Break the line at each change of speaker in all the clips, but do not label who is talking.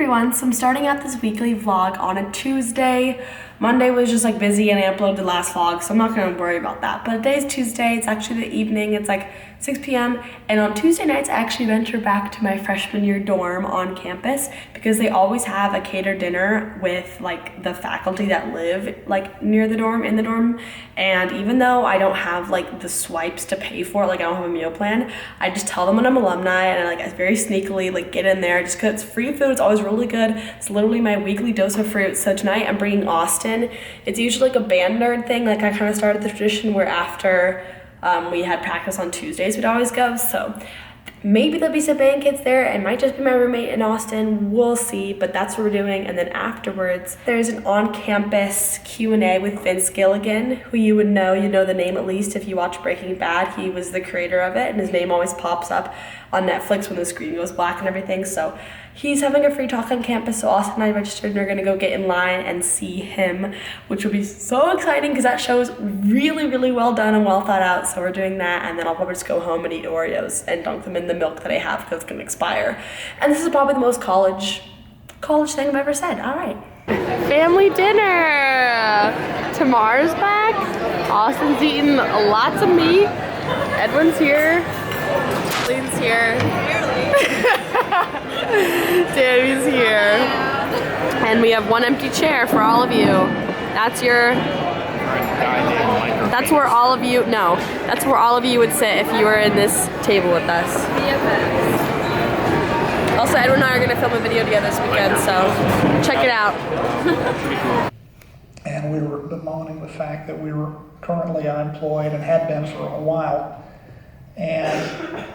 everyone, so I'm starting out this weekly vlog on a Tuesday. Monday was just like busy and I uploaded the last vlog, so I'm not gonna worry about that. But today's Tuesday, it's actually the evening, it's like 6 p.m. And on Tuesday nights, I actually venture back to my freshman year dorm on campus because they always have a catered dinner with like the faculty that live like near the dorm, in the dorm. And even though I don't have like the swipes to pay for it, like I don't have a meal plan, I just tell them when I'm alumni and I very sneakily like get in there just because it's free food. It's always really good. It's literally my weekly dose of fruit. So tonight I'm bringing Austin. It's usually like a band nerd thing. Like I kind of started the tradition where after we had practice on Tuesdays, we'd always go. So maybe there'll be some band kids there. It might just be my roommate in Austin. We'll see, but that's what we're doing. And then afterwards, there's an on-campus Q&A with Vince Gilligan, who you would know. You know the name at least if you watch Breaking Bad. He was the creator of it, and his name always pops up on Netflix when the screen goes black and everything. So he's having a free talk on campus, so Austin and I registered and are gonna go get in line and see him, which will be so exciting because that show is really, really well done and well thought out. So we're doing that, and then I'll probably just go home and eat Oreos and dunk them in the milk that I have because it's gonna expire. And this is probably the most college thing I've ever said. All right. Family dinner. Tamar's back. Austin's eating lots of meat. Edwin's here. Lean's here. Tammy's here. And we have one empty chair for all of you. That's where all of you, no, that's where all of you would sit if you were in this table with us. Also, Edwin and I are going to film a video together this weekend, so check it out.
And we were bemoaning the fact that we were currently unemployed and had been for a while. And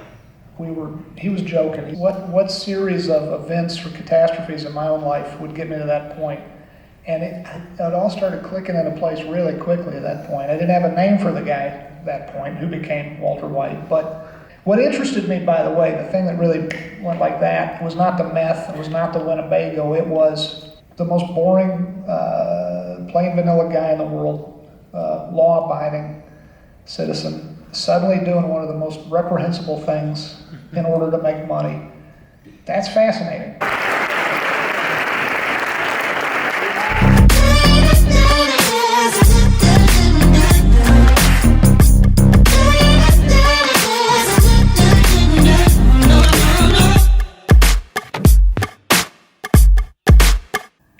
he was joking. What series of events or catastrophes in my own life would get me to that point? And it all started clicking into place really quickly at that point. I didn't have a name for the guy at that point, who became Walter White. But what interested me, by the way, the thing that really went like that, was not the meth, it was not the Winnebago, it was the most boring, plain vanilla guy in the world, law-abiding citizen, suddenly doing one of the most reprehensible things in order to make money. That's fascinating.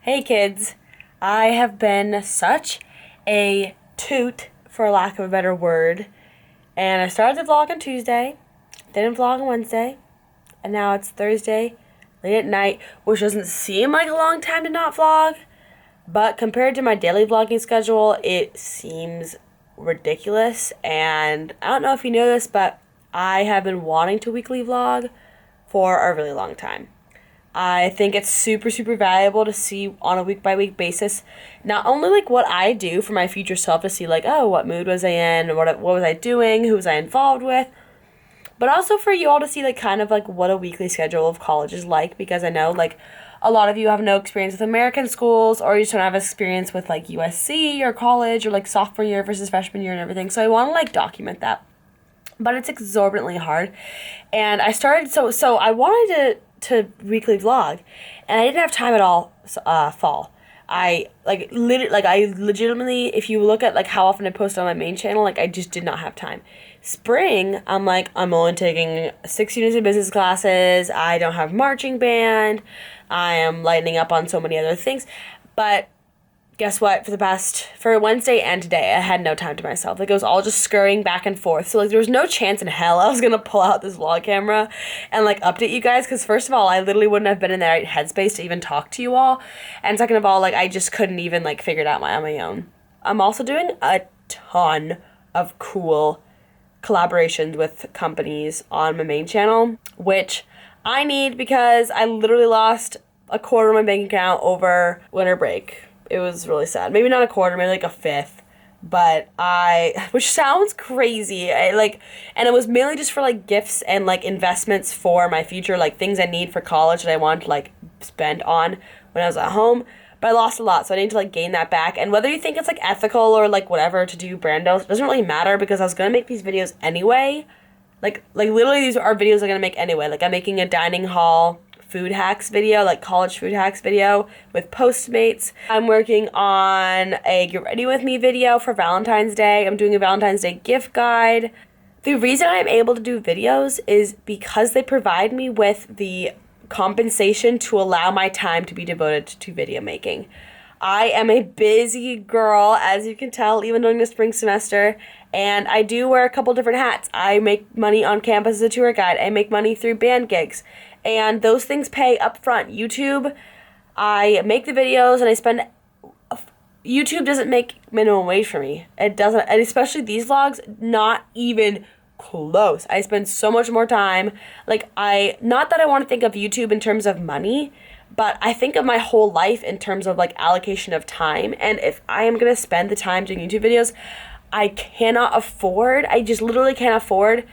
Hey kids, I have been such a toot, for lack of a better word, and I started the vlog on Tuesday, didn't vlog on Wednesday, and now it's Thursday, late at night, which doesn't seem like a long time to not vlog, but compared to my daily vlogging schedule, it seems ridiculous. And I don't know if you know this, but I have been wanting to weekly vlog for a really long time. I think it's super, super valuable to see on a week-by-week basis, not only like what I do for my future self, to see like, oh, what mood was I in, what was I doing, who was I involved with, but also for you all to see like kind of like what a weekly schedule of college is like, because I know like a lot of you have no experience with American schools, or you just don't have experience with like USC or college, or like sophomore year versus freshman year and everything. So I want to like document that, but it's exorbitantly hard. And I started, so I wanted to weekly vlog, and I didn't have time at all fall. I legitimately, if you look at like how often I post on my main channel, like I just did not have time. Spring, I'm like, I'm only taking 6 units of business classes, I don't have marching band, I am lightening up on so many other things, but guess what, for Wednesday and today, I had no time to myself. Like, it was all just scurrying back and forth. So, like, there was no chance in hell I was going to pull out this vlog camera and, like, update you guys. Because, first of all, I literally wouldn't have been in the right headspace to even talk to you all. And second of all, like, I just couldn't even, like, figure it out on my own. I'm also doing a ton of cool collaborations with companies on my main channel, which I need because I literally lost a quarter of my bank account over winter break. It was really sad. Maybe not a quarter, maybe like a fifth. But which sounds crazy. And it was mainly just for like gifts and like investments for my future, like things I need for college that I want to like spend on when I was at home. But I lost a lot, so I need to like gain that back. And whether you think it's like ethical or like whatever to do brand deals, it doesn't really matter because I was gonna make these videos anyway. Like literally these are videos I'm gonna make anyway. Like I'm making a dining hall food hacks video, like college food hacks video with Postmates. I'm working on a Get Ready With Me video for Valentine's Day. I'm doing a Valentine's Day gift guide. The reason I'm able to do videos is because they provide me with the compensation to allow my time to be devoted to video making. I am a busy girl, as you can tell, even during the spring semester, and I do wear a couple different hats. I make money on campus as a tour guide. I make money through band gigs, and those things pay up front. YouTube, I make the videos, and I spend... YouTube doesn't make minimum wage for me. It doesn't, and especially these vlogs, not even close. I spend so much more time. Like, not that I want to think of YouTube in terms of money, but I think of my whole life in terms of like allocation of time. And if I am going to spend the time doing YouTube videos, I just literally can't afford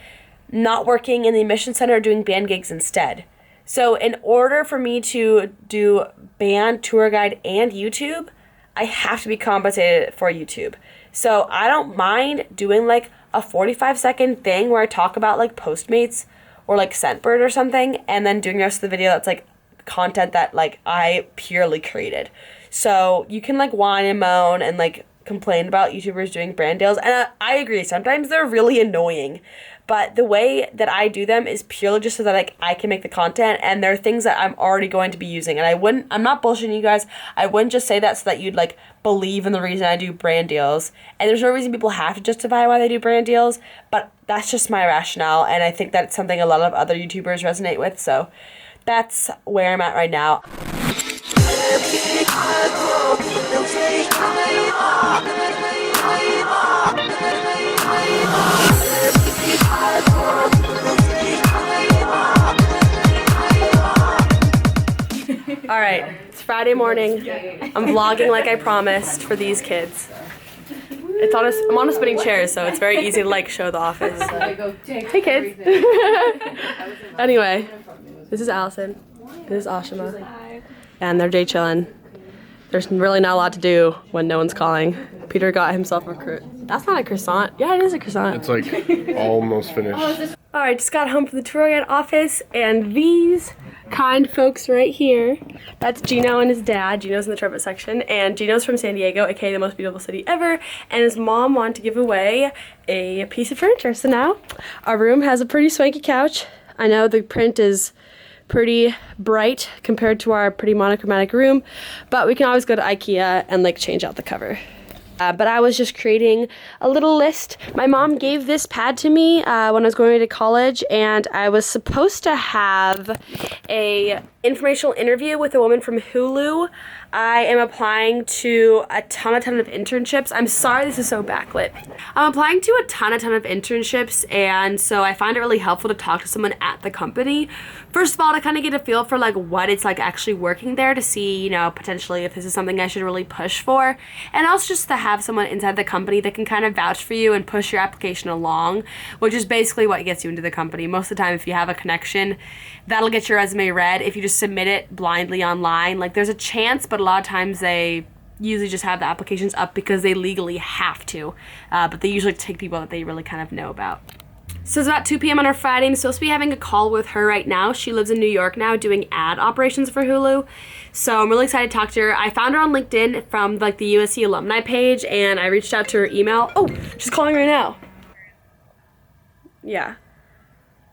not working in the admission center or doing band gigs instead. So in order for me to do band, tour guide, and YouTube, I have to be compensated for YouTube. So I don't mind doing like a 45-second thing where I talk about like Postmates or like Scentbird or something, and then doing the rest of the video that's like content that like I purely created. So you can like whine and moan and like complain about YouTubers doing brand deals, and I agree, sometimes they're really annoying, but the way that I do them is purely just so that like I can make the content, and there are things that I'm already going to be using, and I'm not bullshitting you guys. I wouldn't just say that so that you'd like believe in the reason I do brand deals, and there's no reason people have to justify why they do brand deals, but that's just my rationale, and I think that's something a lot of other YouTubers resonate with. So that's where I'm at right now. All right, it's Friday morning. I'm vlogging like I promised for these kids. I'm on a spinning chair, so it's very easy to like show the office. Hey kids. Anyway, this is Allison. This is Ashima. And they're day chilling. There's really not a lot to do when no one's calling. Peter got himself a that's not a croissant. Yeah, it is a croissant.
It's like almost finished.
All right, just got home from the tour guide office, and these kind folks right here, that's Gino and his dad. Gino's in the trumpet section, and Gino's from San Diego, aka the most beautiful city ever, and his mom wanted to give away a piece of furniture. So now our room has a pretty swanky couch. I know the print is pretty bright compared to our pretty monochromatic room, but we can always go to IKEA and like change out the cover. But I was just creating a little list. My mom gave this pad to me when I was going to college, and I was supposed to have a informational interview with a woman from Hulu. I am applying to a ton of internships. I'm sorry this is so backlit. I'm applying to a ton of internships, and so I find it really helpful to talk to someone at the company. First of all, to kind of get a feel for like what it's like actually working there, to see, you know, potentially if this is something I should really push for, and also just to have someone inside the company that can kind of vouch for you and push your application along, which is basically what gets you into the company. Most of the time, if you have a connection, that'll get your resume read. If you just submit it blindly online, like there's a chance, but a lot of times they usually just have the applications up because they legally have to, but they usually take people that they really kind of know about. So it's about 2 p.m. on our Friday. I'm supposed to be having a call with her right now. She lives in New York now doing ad operations for Hulu. So I'm really excited to talk to her. I found her on LinkedIn from like the USC alumni page, and I reached out to her email. Oh, she's calling right now. Yeah.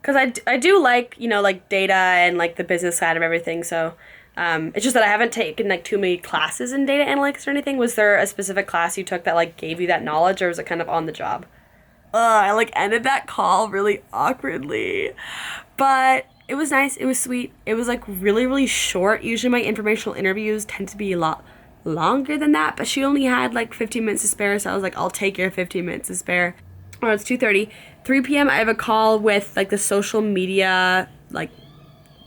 Because I do like, you know, like data and like the business side of everything. So it's just that I haven't taken like too many classes in data analytics or anything. Was there a specific class you took that like gave you that knowledge, or was it kind of on the job? I like ended that call really awkwardly, but it was nice. It was sweet. It was like really short. Usually my informational interviews tend to be a lot longer than that, but she only had like 15 minutes to spare, so I was like, I'll take your 15 minutes to spare. Oh, it's 2:30. 3 p.m. I have a call with like the social media like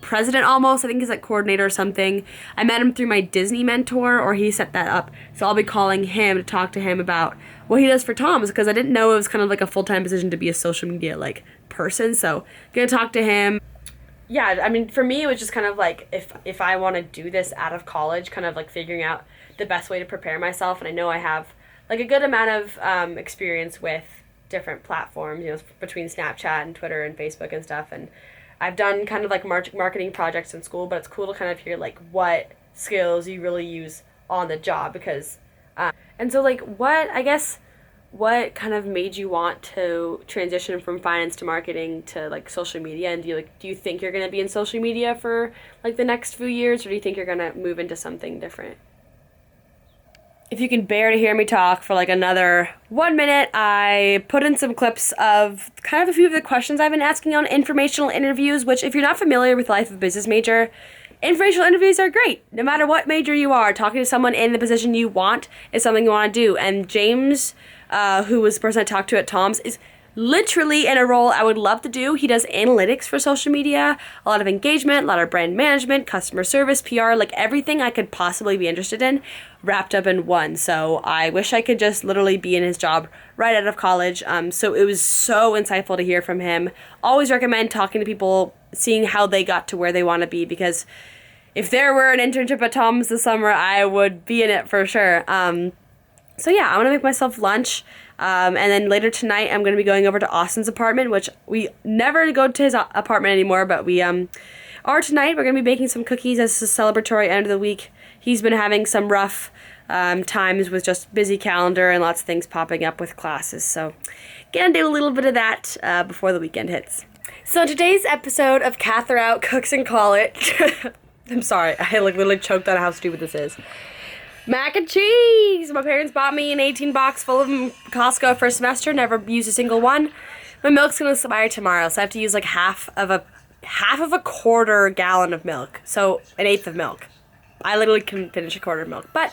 president almost. I think he's like coordinator or something. I met him through my Disney mentor, or he set that up. So I'll be calling him to talk to him about what he does for Tom's, because I didn't know it was kind of like a full-time position to be a social media like person. So gonna talk to him. Yeah, I mean, for me, it was just kind of like if I want to do this out of college, kind of like figuring out the best way to prepare myself. And I know I have like a good amount of experience with different platforms, you know, between Snapchat and Twitter and Facebook and stuff. And I've done kind of like marketing projects in school, but it's cool to kind of hear like what skills you really use on the job because, and so like what kind of made you want to transition from finance to marketing to like social media? And do you think you're going to be in social media for like the next few years, or do you think you're going to move into something different? If you can bear to hear me talk for like another 1 minute, I put in some clips of kind of a few of the questions I've been asking on informational interviews, which if you're not familiar with Life of a Business Major, informational interviews are great. No matter what major you are, talking to someone in the position you want is something you want to do. And James, who was the person I talked to at Tom's, is literally in a role I would love to do. He does analytics for social media, a lot of engagement, a lot of brand management, customer service, PR, like everything I could possibly be interested in wrapped up in one. So I wish I could just literally be in his job right out of college. So it was so insightful to hear from him. Always recommend talking to people, seeing how they got to where they want to be, because if there were an internship at Tom's this summer, I would be in it for sure. So yeah, I want to make myself lunch. And then later tonight, I'm going to be going over to Austin's apartment, which we never go to his apartment anymore, but we are tonight. We're going to be baking some cookies as a celebratory end of the week. He's been having some rough times with just busy calendar and lots of things popping up with classes. So going to do a little bit of that before the weekend hits. So today's episode of Katherout Cooks and Call It. I'm sorry, I like literally choked on how stupid this is. Mac and cheese! My parents bought me an 18 box full of them Costco for a semester, never used a single one. My milk's gonna expire tomorrow, so I have to use like half of a quarter gallon of milk. So an eighth of milk. I literally can finish a quarter of milk. But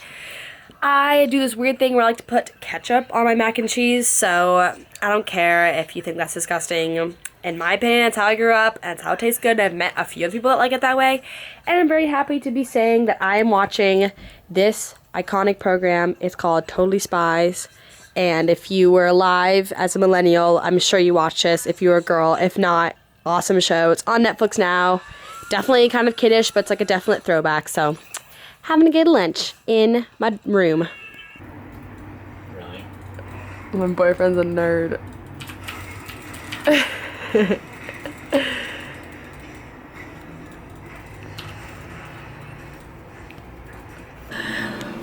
I do this weird thing where I like to put ketchup on my mac and cheese, so I don't care if you think that's disgusting. In my opinion, that's how I grew up, and that's how it tastes good. I've met a few other people that like it that way, and I'm very happy to be saying that I am watching this iconic program. It's called Totally Spies, and if you were alive as a millennial, I'm sure you watched this. If you were a girl, if not, awesome show. It's on Netflix now. Definitely kind of kiddish, but it's like a definite throwback, so having a good lunch in my room.
Really?
My boyfriend's a nerd.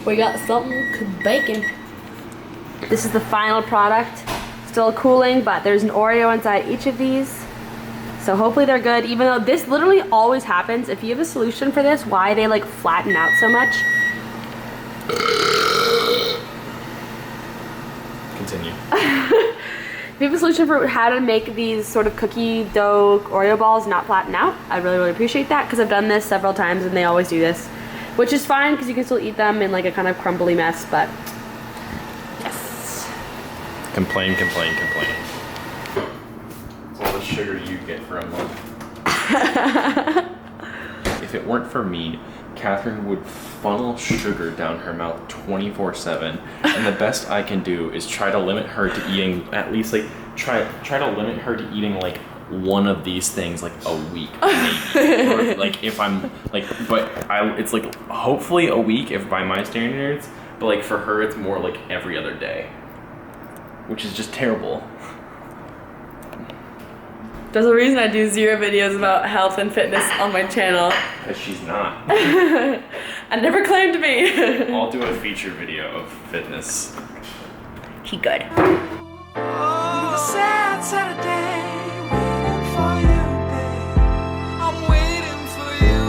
We got something bacon. This is the final product. Still cooling, but there's an Oreo inside each of these. So hopefully they're good, even though this literally always happens. If you have a solution for this, why they like flatten out so much.
Continue.
If you have a solution for how to make these sort of cookie dough Oreo balls not flatten out, I'd really, really appreciate that, because I've done this several times and they always do this. Which is fine, because you can still eat them in like a kind of crumbly mess, but yes.
Complain. It's all the sugar you get for a month. If it weren't for me, Catherine would funnel sugar down her mouth 24/7, and the best I can do is try to limit her to eating at least like try to limit her to eating like one of these things like a week, maybe. Or like if I'm like, it's like hopefully a week if by my standards, but like for her it's more like every other day, which is just terrible.
There's a reason I do 0 videos about health and fitness on my channel.
Because she's not.
I never claimed to be.
I'll do a feature video of fitness.
He good.
Sad Saturday, waiting for you, babe. I'm waiting for you.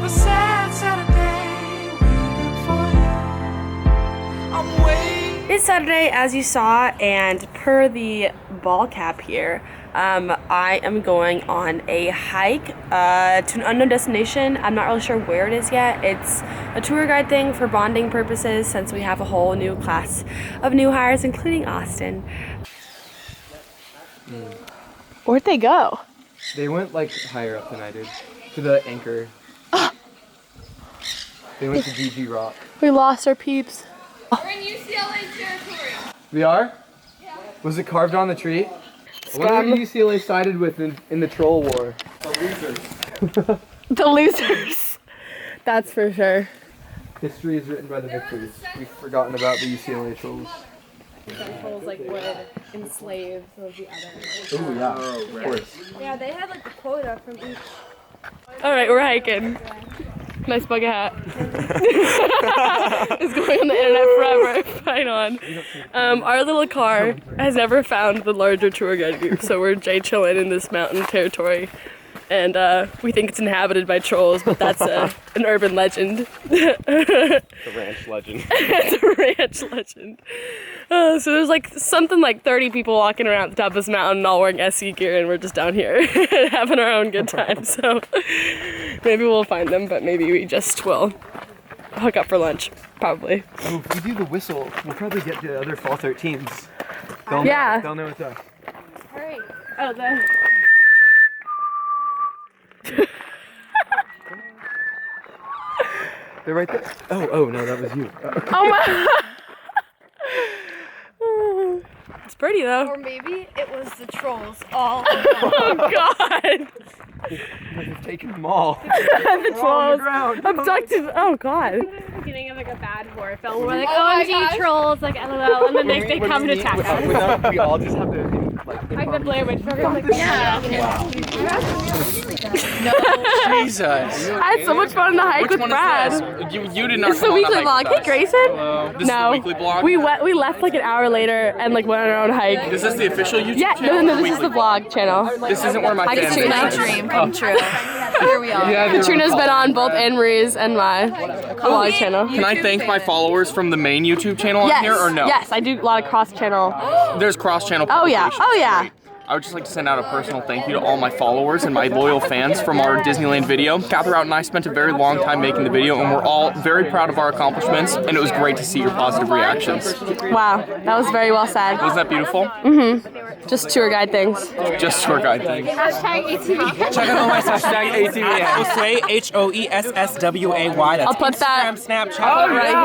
Sad Saturday, waiting for you. I'm waiting.
It's Saturday, as you saw, and per the ball cap here, I am going on a hike to an unknown destination. I'm not really sure where it is yet. It's a tour guide thing for bonding purposes, since we have a whole new class of new hires, including Austin. Where'd they go?
They went like higher up than I did, to the anchor. They went to DG Rock.
We lost our peeps.
We're in UCLA territory.
We are? Yeah. Was it carved on the tree? I wonder who UCLA sided with in the troll war. The losers.
The losers. That's for sure.
History is written by the victors. We've forgotten about the UCLA trolls.
Trolls like wood.
enslave some of the others.
Oh yeah, of course.
Yeah, they had like a quota from each.
All right, we're hiking. Nice bucket hat. It's going on the internet forever. Right on. Our little car has never found the larger tour guide group, so we're chilling in this mountain territory. And we think it's inhabited by trolls, but that's an urban legend.
The ranch legend.
It's a ranch legend. So there's like something like 30 people walking around the top of this mountain all wearing SE gear, and we're just down here having our own good time. So maybe we'll find them, but maybe we just will hook up for lunch, probably.
Oh, if we do the whistle, we'll probably get the other fall 13s.
Yeah.
They'll know it's us.
Alright.
Oh, the...
They're right there. Oh no, that was you.
Oh my... It's pretty though.
Or maybe it was the trolls all.
Oh God.
They've taken them all.
The trolls
ground.
abducted. Oh God.
Beginning of like a bad horror film. We're like, OMG trolls, like LOL, and then they come to attack us.
We all just have to
Like the Blair Witch program, like yeah.
Jesus.
I had so much fun on the hike with Brad.
You did not.
It's the weekly vlog. Hey Grayson.
This
No.
is the weekly vlog.
We left like an hour later and like went on our own hike.
Is this the official YouTube
Yeah,
channel?
no, this is the vlog channel.
This isn't where my
Hi,
fans
Katrina.
are.
Dream come true. Here we are.
Yeah,
Katrina's been on both Anne-Marie's and my vlog channel.
Can I thank my followers from the main YouTube channel on here or no?
Yes, I do a lot of cross channel.
There's cross-channel
Oh yeah,
publications.
oh yeah.
I would just like to send out a personal thank you to all my followers and my loyal fans from our Disneyland video. Katheroutt and I spent a very long time making the video, and we're all very proud of our accomplishments, and it was great to see your positive reactions.
Wow, that was very well said.
Wasn't that beautiful?
Just tour guide things.
Just tour guide things.
Hashtag ATV.
Check out my hashtag ATV. Josue, HOESSWAY. That's
I'll put that
Instagram, Snapchat.
right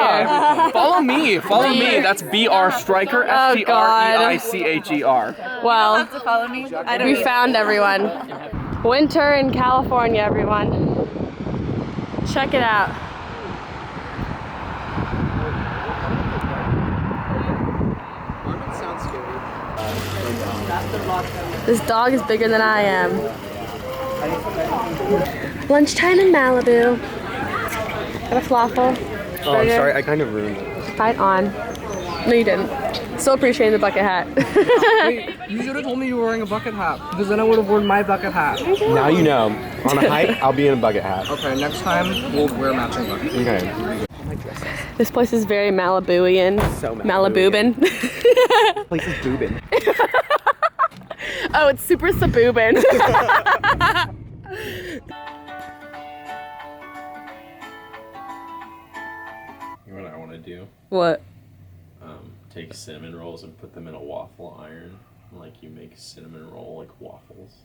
here.
Follow me. Follow me. That's BR Striker.
Oh, God.
STREICHER.
Well,
Follow me. I don't
we found everyone. Winter in California, everyone. Check it out. This dog is bigger than I am. Lunchtime in Malibu. Got a falafel.
Oh, I'm sorry, I kind of ruined it.
Fight on. No, you didn't. Still appreciating the bucket hat.
Wait, you should have told me you were wearing a bucket hat, because then I would have worn my bucket hat.
Now you know. On a hike, I'll be in a bucket hat.
Okay, next time we'll wear matching buckets.
Okay.
This place is very Malibuian.
So
Malibubin.
Place is boobin.
Oh, it's super suburban.
You know what I want to do?
What?
Take cinnamon rolls and put them in a waffle iron. Like you make cinnamon roll like waffles.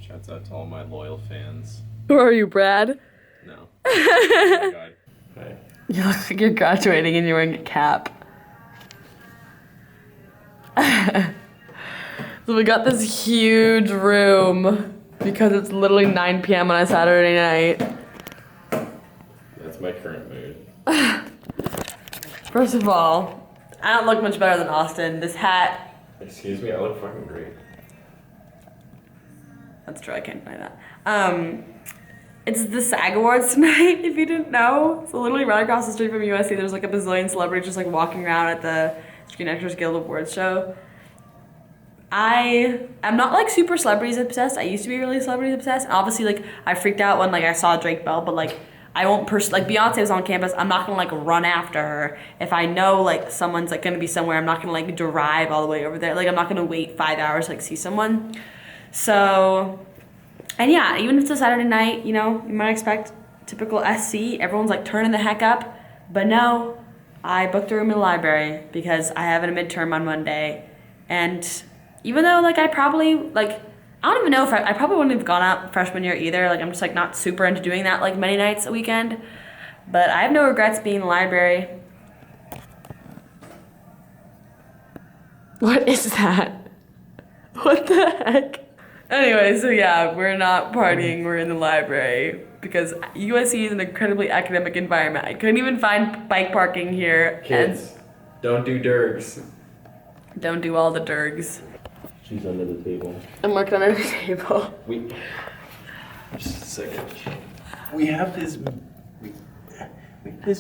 Shouts out to all my loyal fans.
Who are you, Brad?
No. Oh my God. Okay.
You look like you're graduating and you're wearing a cap. So we got this huge room because it's literally 9 p.m. on a Saturday night.
That's my current mood.
First of all, I don't look much better than Austin. This hat,
Excuse me, I look fucking great.
that's true, I can't deny that. It's the SAG Awards tonight, if you didn't know. So literally right across the street from USC, there's like a bazillion celebrities just like walking around at the Screen Actors Guild Awards show. I'm not like super celebrities obsessed. I used to be really celebrities obsessed. And obviously like I freaked out when like I saw Drake Bell, but like I won't like Beyonce was on campus, I'm not gonna like run after her. If I know like someone's like gonna be somewhere, I'm not gonna like drive all the way over there. Like I'm not gonna wait 5 hours to like see someone. So, and yeah, even if it's a Saturday night, you know, you might expect typical SC, everyone's like turning the heck up. But no, I booked a room in the library because I have a midterm on Monday. And even though like I probably like, I don't even know if I probably wouldn't have gone out freshman year either. Like I'm just like not super into doing that like many nights a weekend. But I have no regrets being in the library. What is that? What the heck? Anyway, so yeah, we're not partying, we're in the library because USC is an incredibly academic environment. I couldn't even find bike parking here.
Kids, don't do dergs.
Don't do all the dirgs.
She's under the table.
I'm working under the table.
Just a second. We have this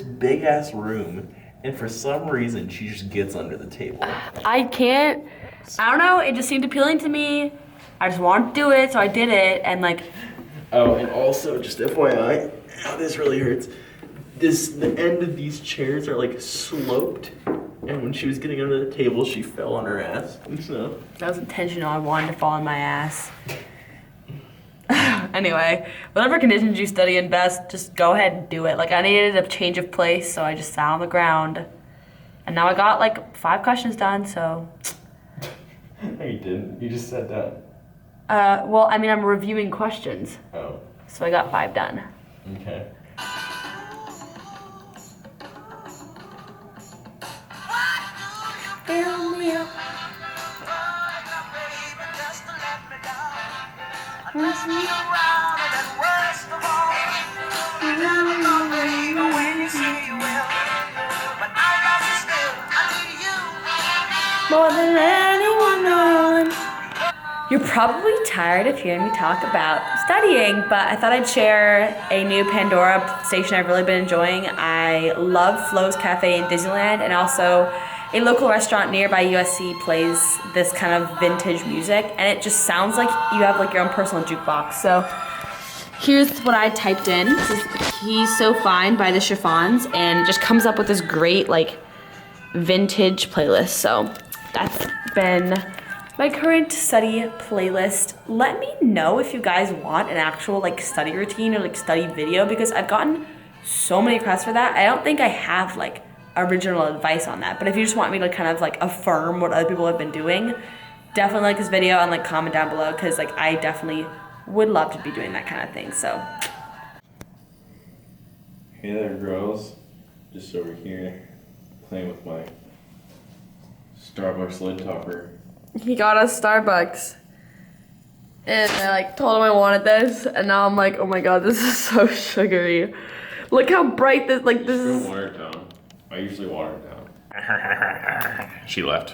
big ass room, and for some reason she just gets under the table.
I don't know, it just seemed appealing to me. I just wanted to do it, so I did it, and like...
Oh, and also, just FYI, this really hurts. The end of these chairs are like sloped, and when she was getting under the table, she fell on her ass. So
That was intentional, I wanted to fall on my ass. Anyway, whatever conditions you study in best, just go ahead and do it. Like, I needed a change of place, so I just sat on the ground. And now I got like 5 questions done, so...
No, you didn't. You just sat down.
Well, I mean, I'm reviewing questions.
Oh.
So I got 5 done.
Okay.
Fill me up. More than anyone knows. You're probably tired of hearing me talk about studying, but I thought I'd share a new Pandora station I've really been enjoying. I love Flo's Cafe in Disneyland, and also a local restaurant nearby USC plays this kind of vintage music, and it just sounds like you have like your own personal jukebox. So here's what I typed in. This is He's So Fine by the Chiffons, and it just comes up with this great like vintage playlist. So that's been my current study playlist. Let me know if you guys want an actual like study routine or like study video, because I've gotten so many requests for that. I don't think I have like original advice on that, but if you just want me to kind of like affirm what other people have been doing, definitely like this video and like comment down below, because like I definitely would love to be doing that kind of thing. So
Hey there, girls. Just over here playing with my Starbucks lid topper.
he got us Starbucks, and I like told him I wanted this, and now I'm like, oh my god, this is so sugary. Look how bright this
Don't
is.
water it down. I usually water it down. She left.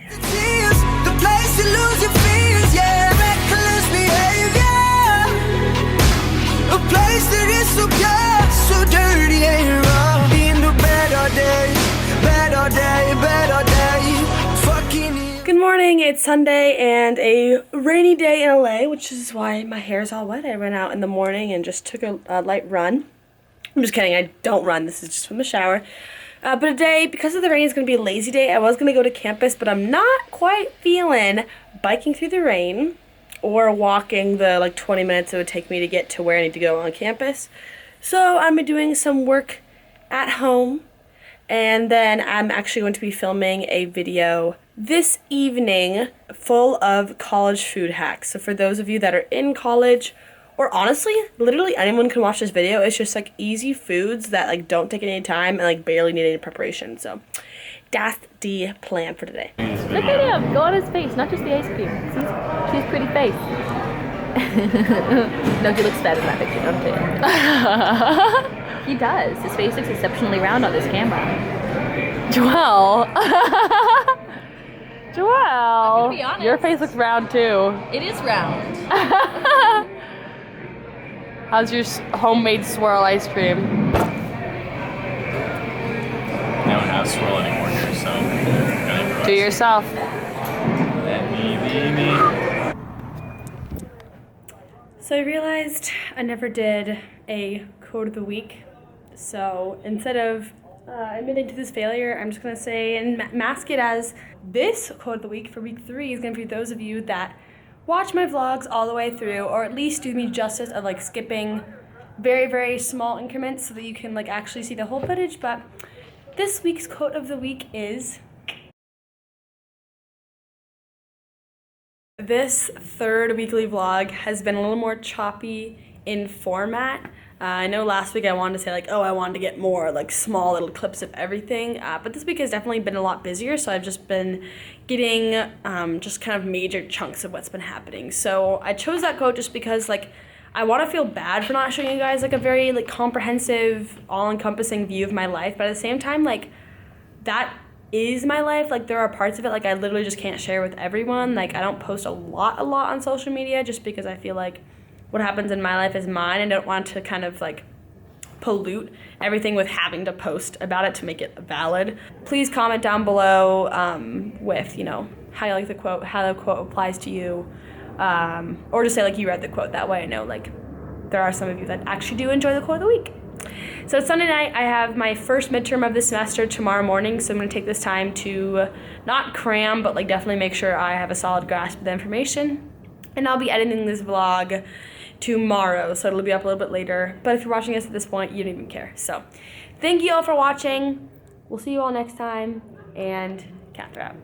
Tears, the place you lose your fears, yeah, reckless behavior. A place that is so pure, so dirty and raw. In the better day, fucking
Good morning, it's Sunday and a rainy day in LA, which is why my hair is all wet. I ran out in the morning and just took a light run. I'm just kidding, I don't run, this is just from the shower. But today, because of the rain, it's going to be a lazy day. I was going to go to campus, but I'm not quite feeling biking through the rain or walking the like 20 minutes it would take me to get to where I need to go on campus. So I'm doing some work at home, and then I'm actually going to be filming a video this evening full of college food hacks. So for those of you that are in college, or honestly, literally anyone can watch this video. It's just like easy foods that like don't take any time and like barely need any preparation. So that's the plan for today.
Look at him. Go on his face, not just the ice cream. See his pretty face. No, he looks fat in that picture, don't he? He does. His face looks exceptionally round on this camera.
Joelle.
I'm gonna be honest.
Your face looks round too.
It is round.
How's your homemade swirl ice cream?
Now I have swirl anymore here, so
Do it yourself.
Let me be me.
So I realized I never did a quote of the week. So instead of admitting to this failure, I'm just going to say and mask it as this quote of the week for week 3 is going to be those of you that watch my vlogs all the way through, or at least do me justice of like skipping very, very small increments so that you can like actually see the whole footage. But this week's quote of the week is, this third weekly vlog has been a little more choppy in format. I know last week I wanted to say like, oh, I wanted to get more like small little clips of everything, but this week has definitely been a lot busier, so I've just been getting just kind of major chunks of what's been happening. So I chose that quote just because like I want to feel bad for not showing you guys like a very like comprehensive, all-encompassing view of my life, but at the same time, like that is my life. Like there are parts of it like I literally just can't share with everyone. Like I don't post a lot on social media just because I feel like what happens in my life is mine and I don't want to kind of like pollute everything with having to post about it to make it valid. Please comment down below with, you know, how you like the quote, how the quote applies to you. Or just say like you read the quote. That way I know like there are some of you that actually do enjoy the quote of the week. So it's Sunday night. I have my first midterm of the semester tomorrow morning, so I'm going to take this time to not cram, but like definitely make sure I have a solid grasp of the information. And I'll be editing this vlog tomorrow, so it'll be up a little bit later. But if you're watching this at this point, you don't even care. So thank you all for watching. We'll see you all next time, and Kath out.